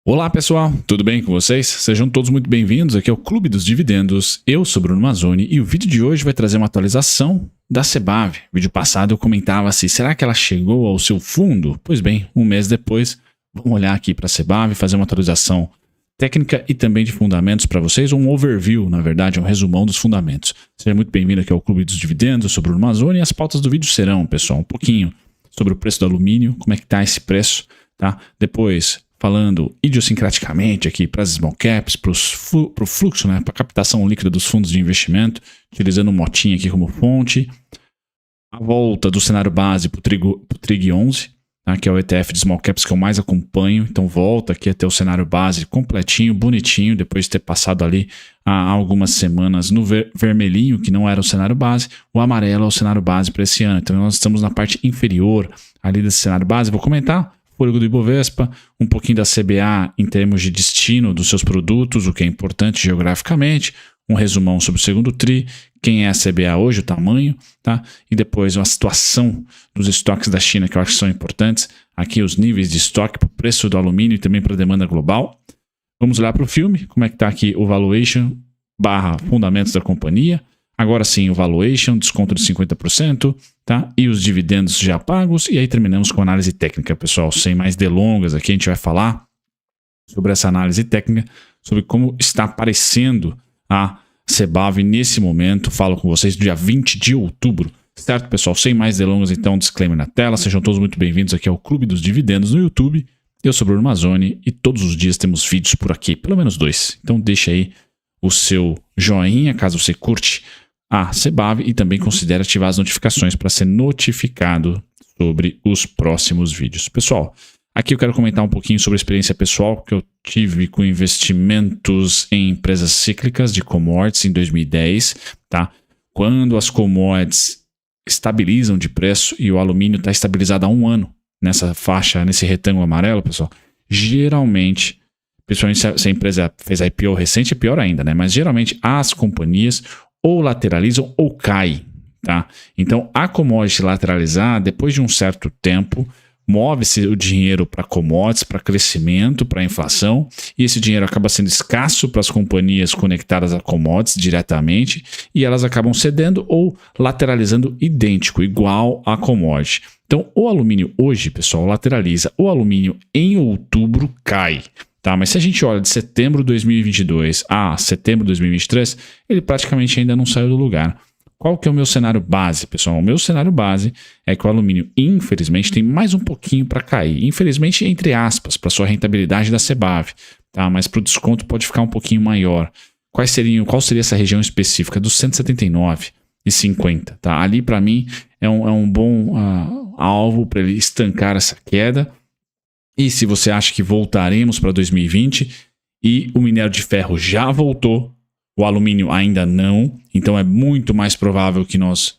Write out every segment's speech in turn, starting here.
Olá pessoal, tudo bem com vocês? Sejam todos muito bem-vindos, aqui é o Clube dos Dividendos, eu sou Bruno Mazzoni e o vídeo de hoje vai trazer uma atualização da CBAV. No vídeo passado eu comentava se será que ela chegou ao seu fundo? Pois bem, um mês depois, vamos olhar aqui para a CBAV, fazer uma atualização técnica e também de fundamentos para vocês, um overview, na verdade, um resumão dos fundamentos. Seja muito bem-vindo aqui ao Clube dos Dividendos, eu sou Bruno Mazzoni e as pautas do vídeo serão, pessoal, um pouquinho sobre o preço do alumínio, como é que está esse preço, tá? Depois, falando idiosincraticamente aqui para as small caps, para o fluxo, né, para a captação líquida dos fundos de investimento, utilizando o Motinha aqui como fonte, a volta do cenário base para o Trig 11, tá, que é o ETF de small caps que eu mais acompanho, então volta aqui até o cenário base completinho, bonitinho, depois de ter passado ali há algumas semanas no vermelhinho, que não era o cenário base, o amarelo é o cenário base para esse ano, então nós estamos na parte inferior ali desse cenário base, vou comentar fôlego do Ibovespa, um pouquinho da CBA em termos de destino dos seus produtos, o que é importante geograficamente, um resumão sobre o segundo TRI, quem é a CBA hoje, o tamanho, tá? E depois uma situação dos estoques da China que eu acho que são importantes, aqui os níveis de estoque para o preço do alumínio e também para a demanda global. Vamos olhar para o filme, como é que está aqui o valuation / fundamentos da companhia. Agora sim, o valuation, desconto de 50%, tá? E os dividendos já pagos. E aí terminamos com análise técnica, pessoal. Sem mais delongas aqui, a gente vai falar sobre essa análise técnica, sobre como está aparecendo a CBAV nesse momento. Falo com vocês no dia 20 de outubro. Certo, pessoal? Sem mais delongas, então, disclaimer na tela. Sejam todos muito bem-vindos aqui ao Clube dos Dividendos no YouTube. Eu sou Bruno Mazzoni e todos os dias temos vídeos por aqui, pelo menos 2. Então deixa aí o seu joinha, caso você curte a CBAV, e também considere ativar as notificações para ser notificado sobre os próximos vídeos. Pessoal, aqui eu quero comentar um pouquinho sobre a experiência pessoal que eu tive com investimentos em empresas cíclicas de commodities em 2010, tá? Quando as commodities estabilizam de preço e o alumínio está estabilizado há um ano nessa faixa, nesse retângulo amarelo, pessoal, geralmente, principalmente se a empresa fez IPO recente, é pior ainda, né? Mas geralmente as companhias ou lateralizam ou caem, tá? Então, a commodity lateralizar, depois de um certo tempo, move-se o dinheiro para commodities, para crescimento, para inflação, e esse dinheiro acaba sendo escasso para as companhias conectadas a commodities diretamente, e elas acabam cedendo ou lateralizando idêntico, igual a commodity. Então, o alumínio hoje, pessoal, lateraliza. O alumínio em outubro cai. Tá, mas se a gente olha de setembro de 2022 a setembro de 2023, ele praticamente ainda não saiu do lugar. Qual que é o meu cenário base, pessoal? O meu cenário base é que o alumínio, infelizmente, tem mais um pouquinho para cair. Infelizmente, entre aspas, para sua rentabilidade da CBAV. Tá? Mas para o desconto pode ficar um pouquinho maior. Qual seria essa região específica? Dos 179,50. Tá? Ali, para mim, é um bom alvo para ele estancar essa queda. E se você acha que voltaremos para 2020 e o minério de ferro já voltou, o alumínio ainda não, então é muito mais provável que nós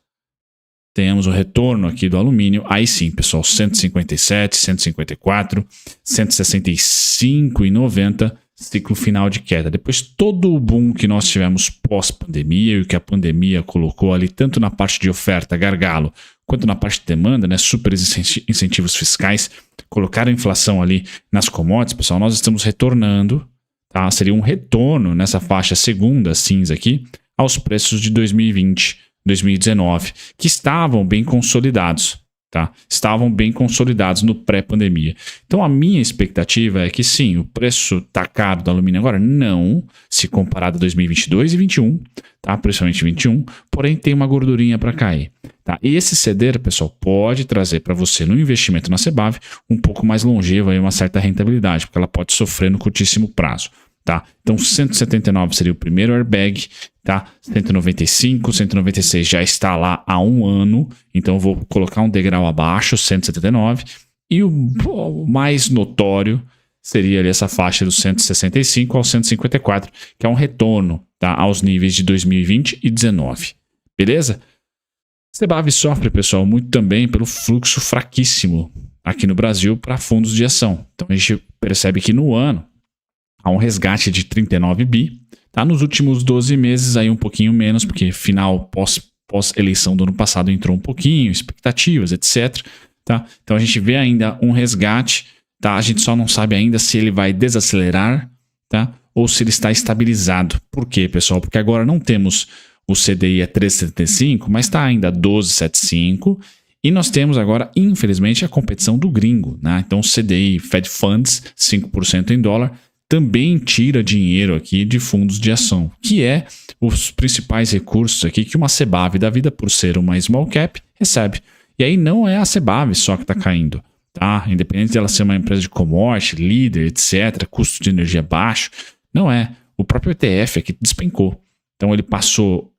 tenhamos o retorno aqui do alumínio. Aí sim, pessoal, 157, 154, 165,90, ciclo final de queda. Depois todo o boom que nós tivemos pós-pandemia e o que a pandemia colocou ali, tanto na parte de oferta, gargalo, quanto na parte de demanda, né, super incentivos fiscais, colocaram a inflação ali nas commodities, pessoal, nós estamos retornando, tá? Seria um retorno nessa faixa segunda cinza aqui, aos preços de 2020, 2019, que estavam bem consolidados, tá? Estavam bem consolidados no pré-pandemia. Então a minha expectativa é que sim, o preço está caro do alumínio agora? Não, se comparado a 2022 e 2021, tá? Principalmente 2021, porém tem uma gordurinha para cair. Tá? E esse ceder, pessoal, pode trazer para você no investimento na CBAV um pouco mais longevo e uma certa rentabilidade, porque ela pode sofrer no curtíssimo prazo. Tá? Então 179 seria o primeiro airbag, tá? 195, 196 já está lá há um ano, então eu vou colocar um degrau abaixo, 179, e o mais notório seria ali essa faixa dos 165 ao 154, que é um retorno, tá, aos níveis de 2020 e 2019. Beleza? CBAV sofre, pessoal, muito também pelo fluxo fraquíssimo aqui no Brasil para fundos de ação. Então a gente percebe que no ano há um resgate de 39 bi. Tá? Nos últimos 12 meses, aí um pouquinho menos, porque final pós-eleição do ano passado entrou um pouquinho, expectativas, etc. Tá? Então a gente vê ainda um resgate tá? A gente só não sabe ainda se ele vai desacelerar, tá? Ou se ele está estabilizado. Por quê, pessoal? Porque agora não temos o CDI a 3,75, mas está ainda a 12,75. E nós temos agora, infelizmente, a competição do gringo, né? Então o CDI Fed Funds, 5% em dólar, também tira dinheiro aqui de fundos de ação, que é os principais recursos aqui que uma CBAV da vida, por ser uma small cap, recebe. E aí não é a CBAV só que está caindo, tá? Independente de ela ser uma empresa de commodity, líder, etc., custo de energia baixo, não é. O próprio ETF aqui despencou. Então ele passou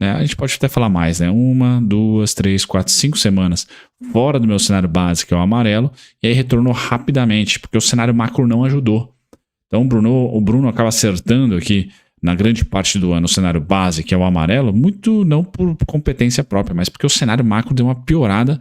a gente pode até falar mais, né? 1, 2, 3, 4, 5 semanas fora do meu cenário base, que é o amarelo, e aí retornou rapidamente, porque o cenário macro não ajudou. Então o Bruno acaba acertando aqui na grande parte do ano o cenário base, que é o amarelo, muito não por competência própria, mas porque o cenário macro deu uma piorada,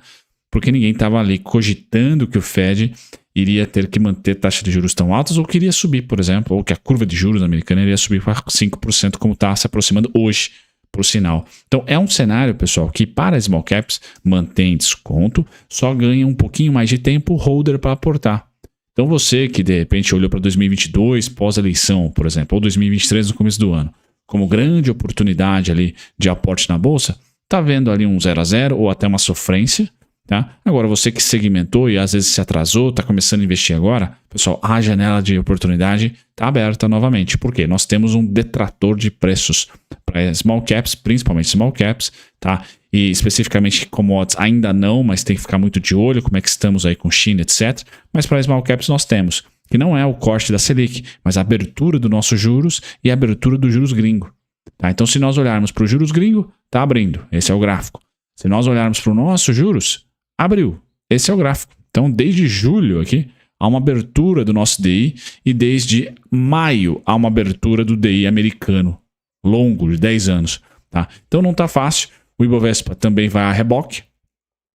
porque ninguém estava ali cogitando que o Fed iria ter que manter taxas de juros tão altas ou que iria subir, por exemplo, ou que a curva de juros americana iria subir para 5%, como está se aproximando hoje, por sinal. Então é um cenário, pessoal, que para small caps mantém desconto, só ganha um pouquinho mais de tempo o holder para aportar. Então você que de repente olhou para 2022 pós-eleição, por exemplo, ou 2023 no começo do ano, como grande oportunidade ali de aporte na bolsa, está vendo ali um 0 a 0 ou até uma sofrência, tá? Agora você que segmentou e às vezes se atrasou, está começando a investir agora, pessoal, a janela de oportunidade está aberta novamente, porque nós temos um detrator de preços para small caps, principalmente small caps, tá? E especificamente commodities ainda não, mas tem que ficar muito de olho como é que estamos aí com China, etc. Mas para small caps nós temos, que não é o corte da Selic, mas a abertura do nosso juros e a abertura do juros gringo. Tá? Então se nós olharmos para o juros gringo, está abrindo, esse é o gráfico. Se nós olharmos para o nosso juros, abriu, esse é o gráfico. Então desde julho aqui, há uma abertura do nosso DI e desde maio há uma abertura do DI americano, longo, de 10 anos. Tá? Então não está fácil. O Ibovespa também vai a reboque.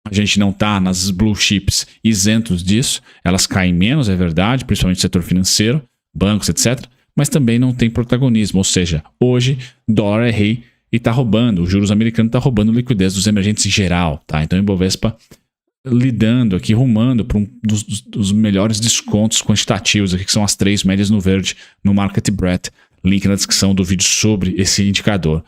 A gente não está nas blue chips isentos disso. Elas caem menos, é verdade, principalmente no setor financeiro, bancos, etc. Mas também não tem protagonismo. Ou seja, hoje, dólar é rei e está roubando. O juros americano está roubando liquidez dos emergentes em geral. Tá? Então o Ibovespa lidando aqui, rumando para um dos melhores descontos quantitativos aqui, que são as 3 médias no verde, no Market Breadth. Link na descrição do vídeo sobre esse indicador.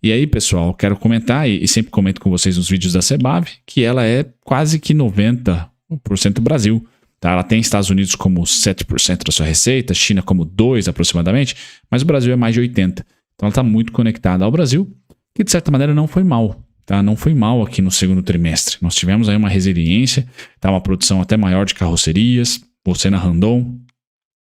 E aí, pessoal, quero comentar, e sempre comento com vocês nos vídeos da CBAV, que ela é quase que 90% Brasil. Tá? Ela tem Estados Unidos como 7% da sua receita, China como 2% aproximadamente, mas o Brasil é mais de 80%. Então ela está muito conectada ao Brasil, que de certa maneira não foi mal. Tá? Não foi mal aqui no segundo trimestre. Nós tivemos aí uma resiliência, tá? Uma produção até maior de carrocerias, Bolsena Randon,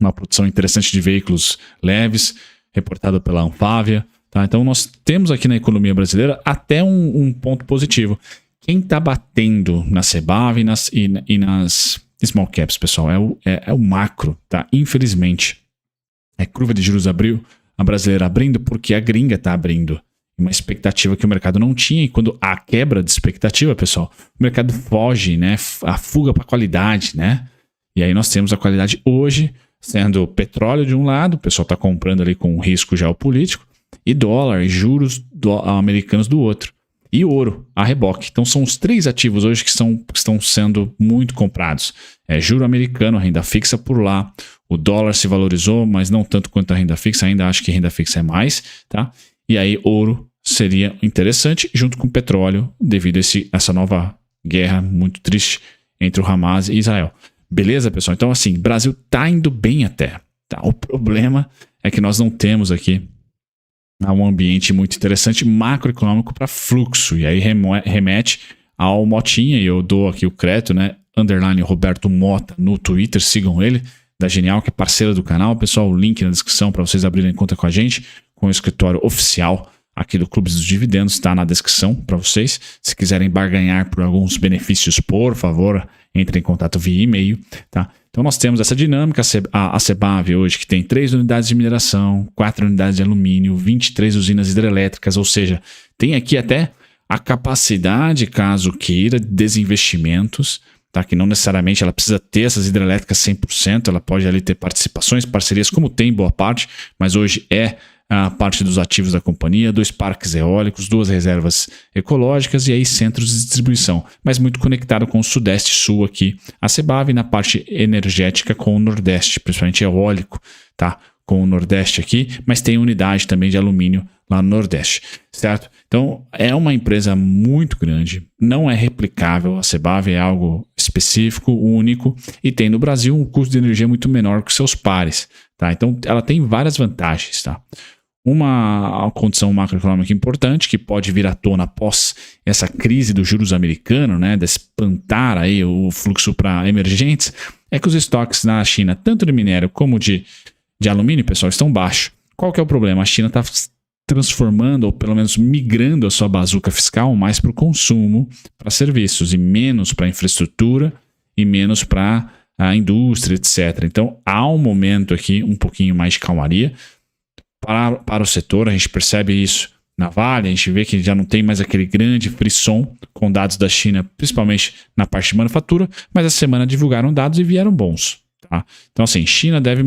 uma produção interessante de veículos leves, reportada pela Anfávia. Tá? Então nós temos aqui na economia brasileira até um ponto positivo. Quem está batendo na CBAV e nas small caps, pessoal, é o macro, tá? Infelizmente. É curva de juros abriu, a brasileira abrindo porque a gringa está abrindo. Uma expectativa que o mercado não tinha, e quando há quebra de expectativa, pessoal, o mercado foge, né? A fuga para a qualidade, né? E aí nós temos a qualidade hoje sendo petróleo de um lado, o pessoal está comprando ali com risco geopolítico, e dólar e juros americanos do outro. E ouro, a reboque. Então são os 3 ativos hoje que estão sendo muito comprados. Juro americano, renda fixa por lá. O dólar se valorizou, mas não tanto quanto a renda fixa. Ainda acho que renda fixa é mais. Tá? E aí ouro seria interessante junto com petróleo devido a essa nova guerra muito triste entre o Hamas e Israel. Beleza, pessoal? Então assim, Brasil está indo bem até. Tá? O problema é que nós não temos aqui um ambiente muito interessante macroeconômico para fluxo. E aí remete ao Motinha, e eu dou aqui o crédito, né? _ Roberto Mota no Twitter, sigam ele, da Genial, que é parceira do canal. Pessoal, o link na descrição para vocês abrirem conta com a gente, com o escritório oficial aqui do Clube dos Dividendos, está na descrição para vocês. Se quiserem barganhar por alguns benefícios, por favor, entrem em contato via e-mail, tá? Então nós temos essa dinâmica, a CBAV hoje que tem 3 unidades de mineração, 4 unidades de alumínio, 23 usinas hidrelétricas, ou seja, tem aqui até a capacidade, caso queira, de desinvestimentos, tá? Que não necessariamente ela precisa ter essas hidrelétricas 100%, ela pode ali ter participações, parcerias, como tem boa parte, mas hoje é a parte dos ativos da companhia, 2 parques eólicos, 2 reservas ecológicas e aí centros de distribuição, mas muito conectado com o Sudeste e Sul aqui, a CBAV na parte energética com o Nordeste, principalmente eólico, tá? Com o Nordeste aqui, mas tem unidade também de alumínio lá no Nordeste, certo? Então, é uma empresa muito grande, não é replicável, a CBAV é algo específico, único, e tem no Brasil um custo de energia muito menor que seus pares, tá? Então, ela tem várias vantagens, tá? Uma condição macroeconômica importante que pode vir à tona após essa crise dos juros americanos, né, de espantar aí o fluxo para emergentes, é que os estoques na China, tanto de minério como de alumínio, pessoal, estão baixos. Qual que é o problema? A China está transformando, ou pelo menos migrando a sua bazuca fiscal mais para o consumo, para serviços, e menos para infraestrutura, e menos para a indústria, etc. Então, há um momento aqui, um pouquinho mais de calmaria para o setor. A gente percebe isso na Vale, a gente vê que já não tem mais aquele grande frisson com dados da China, principalmente na parte de manufatura, mas essa semana divulgaram dados e vieram bons. Tá? Então, assim, China deve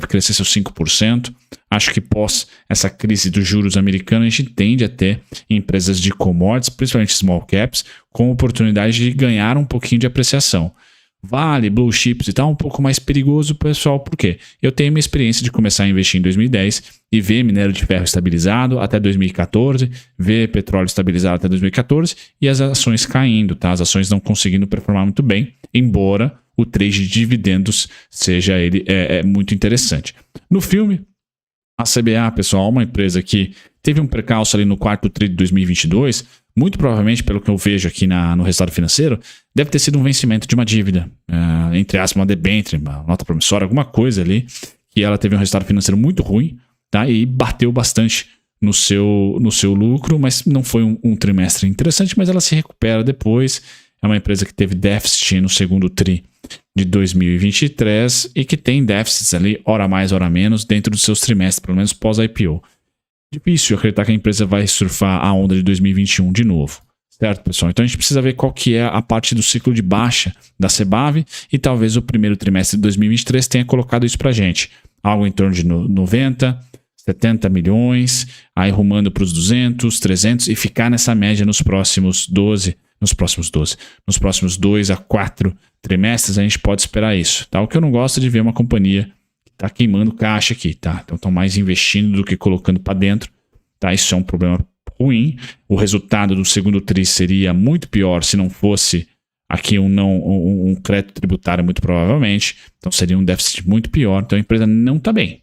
crescer seus 5%. Acho que pós essa crise dos juros americanos, a gente tende a ter empresas de commodities, principalmente small caps, com oportunidade de ganhar um pouquinho de apreciação. Vale, Blue Chips e tal, um pouco mais perigoso, pessoal, por quê? Eu tenho minha experiência de começar a investir em 2010 e ver minério de ferro estabilizado até 2014, ver petróleo estabilizado até 2014 e as ações caindo, tá? As ações não conseguindo performar muito bem, embora o trade de dividendos seja muito interessante. No filme, a CBA, pessoal, é uma empresa que teve um percalço ali no quarto tri de 2022, muito provavelmente, pelo que eu vejo aqui no resultado financeiro, deve ter sido um vencimento de uma dívida, entre aspas, uma debênture, uma nota promissória, alguma coisa ali, que ela teve um resultado financeiro muito ruim, tá? E bateu bastante no seu lucro, mas não foi um trimestre interessante, mas ela se recupera depois. É uma empresa que teve déficit no segundo tri de 2023 e que tem déficits ali, hora mais, hora menos, dentro dos seus trimestres, pelo menos pós-IPO. Difícil acreditar que a empresa vai surfar a onda de 2021 de novo, certo, pessoal? Então a gente precisa ver qual que é a parte do ciclo de baixa da CBAV e talvez o primeiro trimestre de 2023 tenha colocado isso pra gente. Algo em torno de 90, 70 milhões, aí rumando para os 200, 300 e ficar nessa média nos próximos 2 a 4 trimestres, a gente pode esperar isso, tá? O que eu não gosto é de ver uma companhia que está queimando caixa aqui, tá? Então estão mais investindo do que colocando para dentro, tá? Isso é um problema ruim. O resultado do segundo tri seria muito pior se não fosse aqui um crédito tributário, muito provavelmente. Então seria um déficit muito pior. Então a empresa não está bem,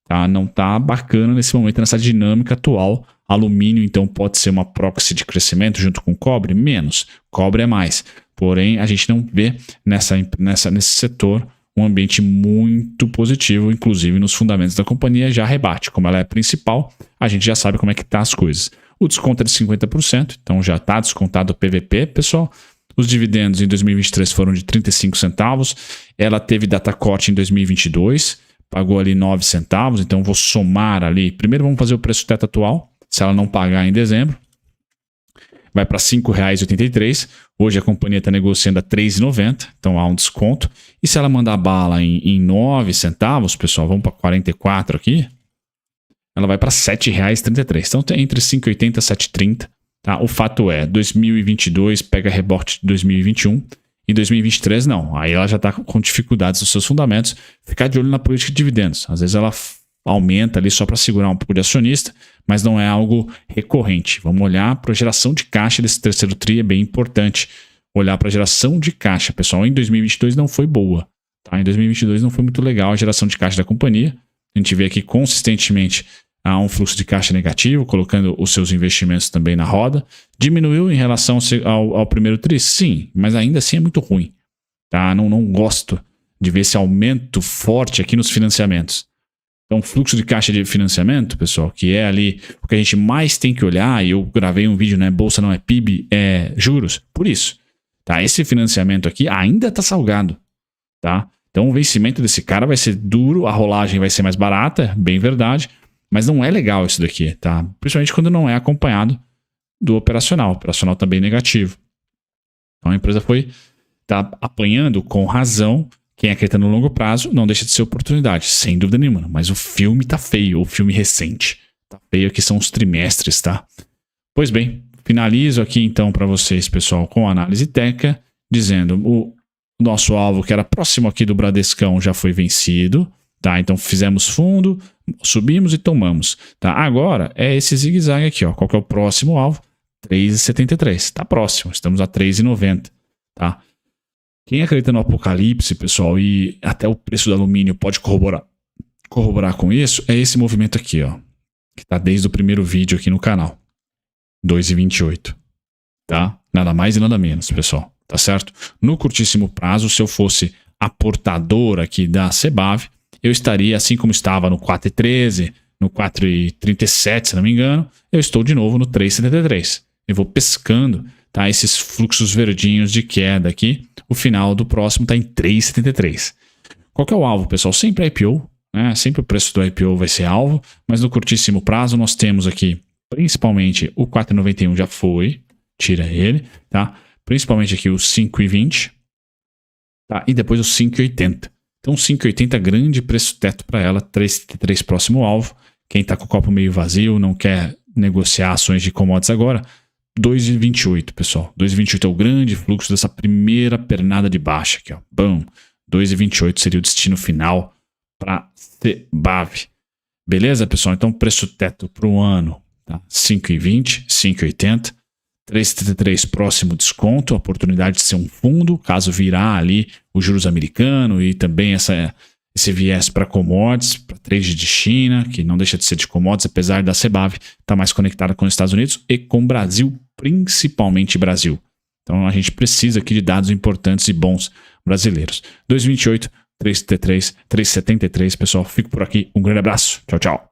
tá? Não está bacana nesse momento, nessa dinâmica atual. Alumínio, então, pode ser uma proxy de crescimento junto com cobre? Menos. Cobre é mais. Porém, a gente não vê nesse setor um ambiente muito positivo, inclusive nos fundamentos da companhia já rebate. Como ela é principal, a gente já sabe como é que tá as coisas. O desconto é de 50%, então já está descontado o PVP, pessoal. Os dividendos em 2023 foram de 35 centavos. Ela teve data corte em 2022, pagou ali 9 centavos, então vou somar ali. Primeiro vamos fazer o preço teto atual. Se ela não pagar em dezembro, vai para R$ 5,83. Hoje a companhia está negociando a R$ 3,90, então há um desconto. E se ela mandar bala em 9 centavos, pessoal, vamos para 44 aqui, ela vai para R$ 7,33. Então tem entre 5,80 e 7,30. Tá? O fato é, 2022 pega rebote de 2021 e 2023 não. Aí ela já está com dificuldades nos seus fundamentos. Ficar de olho na política de dividendos. Às vezes ela aumenta ali só para segurar um pouco de acionista, mas não é algo recorrente. Vamos olhar para a geração de caixa desse terceiro tri, é bem importante olhar para a geração de caixa. Pessoal, em 2022 não foi boa. Tá? Em 2022 não foi muito legal a geração de caixa da companhia. A gente vê aqui consistentemente há um fluxo de caixa negativo, colocando os seus investimentos também na roda. Diminuiu em relação ao primeiro tri? Sim, mas ainda assim é muito ruim. Tá? Não gosto de ver esse aumento forte aqui nos financiamentos. Então, fluxo de caixa de financiamento, pessoal, que é ali o que a gente mais tem que olhar, e eu gravei um vídeo, né? Bolsa não é PIB, é juros. Por isso, tá? Esse financiamento aqui ainda está salgado, tá? Então, o vencimento desse cara vai ser duro, a rolagem vai ser mais barata, bem verdade, mas não é legal isso daqui, tá? Principalmente quando não é acompanhado do operacional. O operacional tá bem negativo. Então, a empresa tá apanhando com razão. Quem acredita no longo prazo não deixa de ser oportunidade, sem dúvida nenhuma. Mas o filme tá feio, o filme recente. Tá feio aqui, são os trimestres, tá? Pois bem, finalizo aqui então para vocês, pessoal, com a análise técnica, dizendo o nosso alvo, que era próximo aqui do Bradescão, já foi vencido, tá? Então fizemos fundo, subimos e tomamos, tá? Agora é esse zigue-zague aqui, ó. Qual que é o próximo alvo? 3,73. Tá próximo, estamos a 3,90, tá? Quem acredita no apocalipse, pessoal, e até o preço do alumínio pode corroborar com isso, é esse movimento aqui, ó, que tá desde o primeiro vídeo aqui no canal. 2,28, tá? Nada mais e nada menos, pessoal, tá certo? No curtíssimo prazo, se eu fosse aportador aqui da CBAV, eu estaria, assim como estava no 4,13, no 4,37, se não me engano, eu estou de novo no 3,73. Eu vou pescando, tá? Esses fluxos verdinhos de queda aqui. O final do próximo está em 3,73. Qual que é o alvo, pessoal? Sempre IPO, né? Sempre o preço do IPO vai ser alvo, mas no curtíssimo prazo nós temos aqui, principalmente o 4,91 já foi, tira ele, tá? Principalmente aqui o 5,20, tá? E depois o 5,80. Então 5,80 grande preço teto para ela, 3,73 próximo alvo. Quem está com o copo meio vazio, não quer negociar ações de commodities agora, 2,28, pessoal. 2,28 é o grande fluxo dessa primeira pernada de baixa aqui, ó. Bam! 2,28 seria o destino final para CBAV. Beleza, pessoal? Então preço teto para o ano, tá? 5,20, 5,80. 3,73 próximo desconto, oportunidade de ser um fundo, caso virar ali o juros americano e também esse viés para commodities, para trade de China, que não deixa de ser de commodities, apesar da CBAV estar mais conectada com os Estados Unidos e com o Brasil, principalmente Brasil. Então a gente precisa aqui de dados importantes e bons brasileiros. 2,28, 3,73, 3,73, pessoal, fico por aqui, um grande abraço, tchau, tchau.